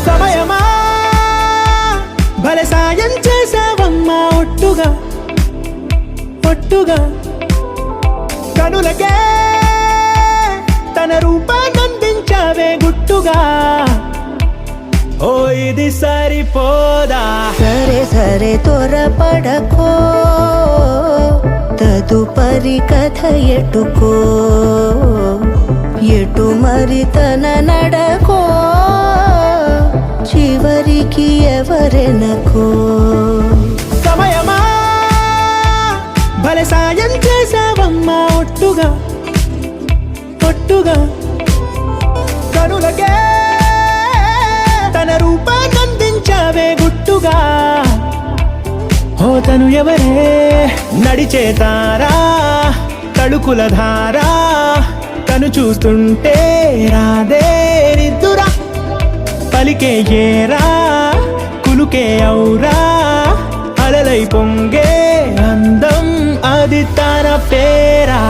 సమయమా భలే సాయం చేసావమ్మా ఒట్టుగా ఒట్టుగా కనులకే తన రూపాన్నందించావే గుట్టుగా ఓ ఇది సరిపోదా సరే సరే త్వరపడకో తదుపరి కథ ఎటుకో ఎటు మరి తన నడకో చివరికి ఎవరెనకో సమయమా భలే సాయం చేసావమ్మా ఒట్టుగా ఒట్టుగా కనులకే తన రూపాన్నందించావే గుట్టుగా ఓ తను ఎవరే నడిచే తారా తళుకుల ధారా తను చూస్తుంటే రాదే నిద్దురా పలికే ఏరా కులుకే ఔరా అలలై పొంగే అందం అది తన పేరా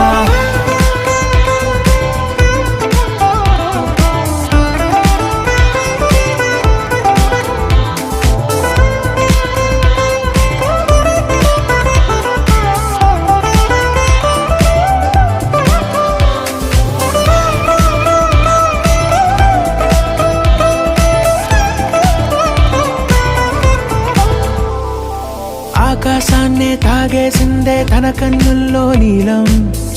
ఆకాశాన్నే తాగేసిందే తన కన్నుల్లో నీలం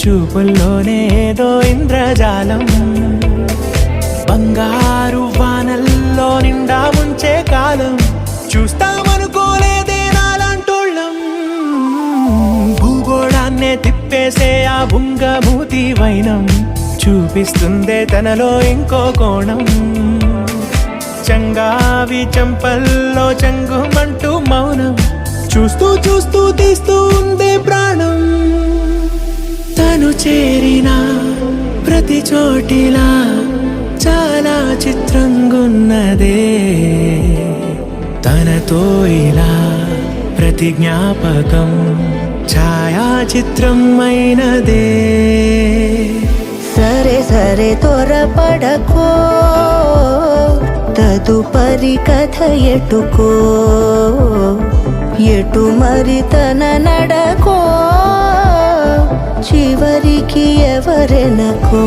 చూపుల్లోనే ఏదో ఇంద్రజాలం బంగారు వానల్లో నిండా ముంచే కాలం చూస్తామనుకోలేదే నాలాంటోళ్ళం భూగోళాన్నే తిప్పేసే ఆ బుంగమూతి వైనం చూపిస్తుందే తనలో ఇంకో కోణం చంగావి చంపల్లో చంగుమంటూ మౌనం చూస్తూ చూస్తూ తీస్తూ ఉందే ప్రాణం తను చేరిన ప్రతి చోటిలా చాలా చిత్రంగున్నదే తనతో ఇలా ప్రతి జ్ఞాపకం ఛాయాచిత్రం అయినదే సరే సరే త్వరపడకో తదుపరి కథ ఎటుకో ఎటు మరి తన నడకో చివరికి ఎవరెనకో